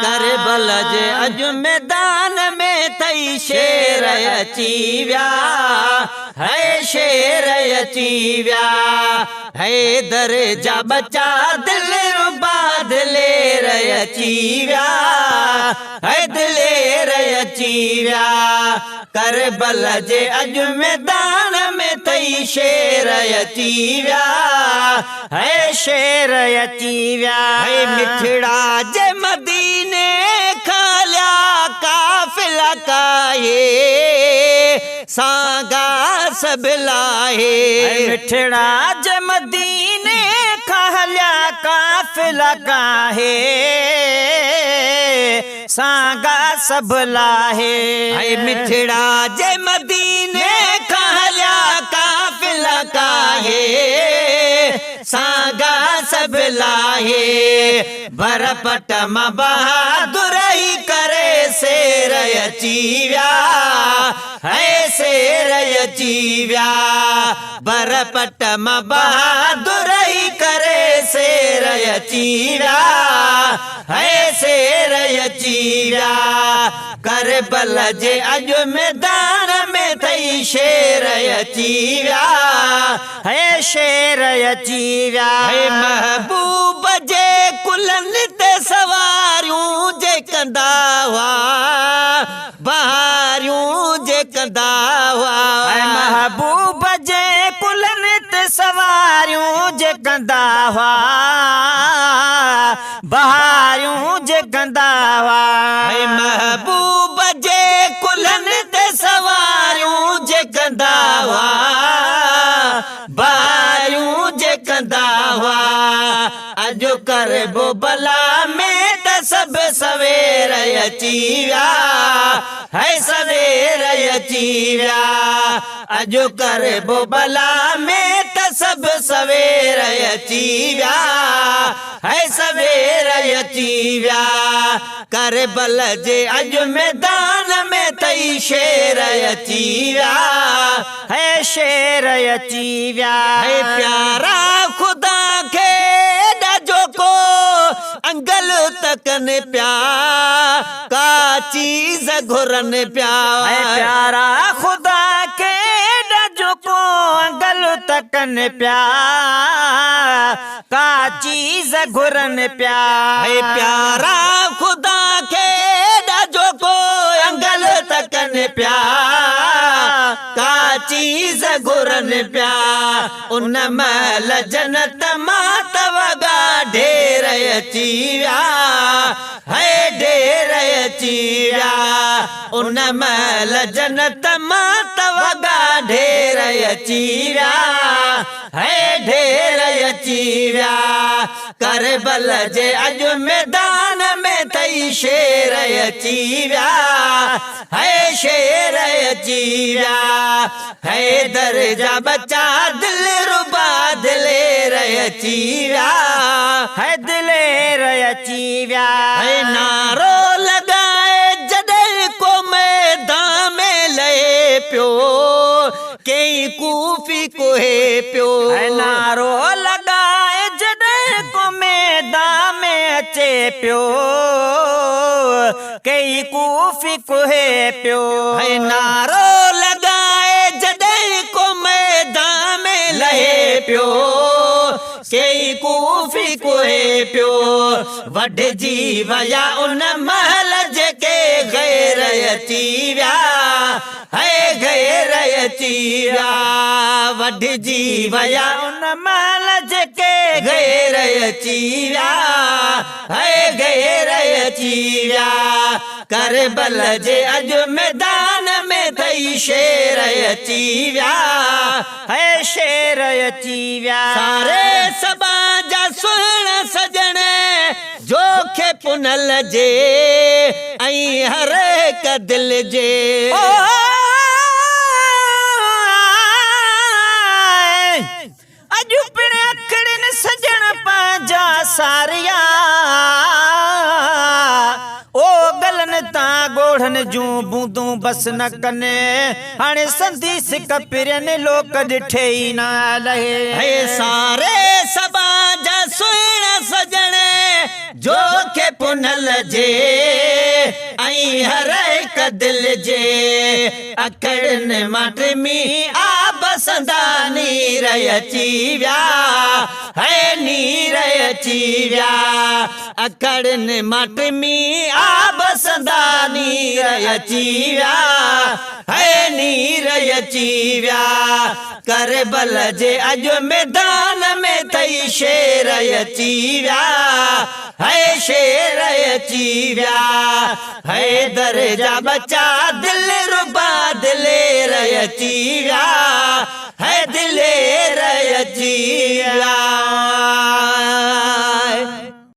करबल जे अज मैदान में तई शेर अची विया है, शेर अची विया है। दर जा बच्चा दिल रुबा दिलेर अची विया है, दिलेर अची विया। करबल जे अज मैदान में तई शेर अची विया है, शेर अची विया है। मिठड़ा जे मदीने खालिया काफिला काहे सांगा सब लाहे। मिठड़ा जे मदीने खालिया काफिला काहे सांगा सब लाहे। मिठड़ा जे मदीने खालिया काफिला काहे सांगा सब लाहे। भरपट मां बहादुर ही करे शेर अची विया है, शेर अची विया। भरपट मां बहादुर ही करे शेर अची विया है, शेर अची विया। करबल जे अज मैदान में तई शेर अची विया है, शेर अची विया है। महबूब जे कुलन ते सवारियूं जे कंदा हुआ बहारियूं जे कंदा हुआ। महबूब जे कुलन ते सवारियूं जे कंदा हुआ बहारियूं जे कंदा हुआ। महबूब जे कुलन ते सवारियूं जे कंदा हुआ बहारियूं जे कंदा हुआ। अजो करबो बला में त सब सवेर अची विया है, सवेर अची विया। अजो करबो बला में त सब सवेर अची विया है, सवेर अची विया। करबल जे अज मैदान में तई शेर अची विया है, शेर अची विया है। प्यारा खुदा खे ॾाजो को अंगल तकन प्या का चीज घुरन प्या। प्यारा खुदा के ॾाजो को अंगल तकन प्या का चीज घुरन प्या। प्यारा खुदा के ॾाजो को अंगल तकन प्या का चीज घुरन प्या। उन महल जन्नत मां तवगा ढेर अची विया है, ढेर अची विया। उन महल जन्नत मां तवगा ढेर अची विया है, ढेर अची विया। करबल जे अज मैदान में तई शेर अची विया है, शेर अची विया है। दर जा बच्चा दिल रुबा दिलेर अची विया है, दिलेर अची विया है। नारो लगाए जॾहिं को मैदान में लहे पियो कई कूफी कोहे पियो। नारो लगाए जॾहिं को मैदान में अचे पियो कई कूफी कोहे पियो। नारो लगाए जॾहिं को मैदान में लहे पियो कई कूफी कोहे पियो। वढजी विया उन महल जेके गैर अची विया है, गैर अची विया। वढजी विया उन महल जेके गैर अची विया है, गैर अची विया। करबल जे अज मैदान में तई शेर अची विया है, शेर अची विया। सारे सबा जा सुहिणा सजण जोखे पुनल जे ऐं हर हिक दिल जे। अज पिण अखड़न सजण पंहिंजा सारिया ओ गलन तां गोढ़न जूं बूंदूं बस न कने हाणे संधी सिक पिरन लोक ॾिठे ई न लहे। सारे नल जे ऐं हर हिक दिल जे अखड़नि मां टिमी आब संदा नीर अची विया है नीर अची विया अखड़नि मां टिमी आब संदा नीर अची विया है नीर अची विया करबल जे अॼु मैदान में थई शेर अची विया है शेर अची विया हैदर जा बच्चा दिल रुबा दिलेर अची विया है दिलेर अची विया।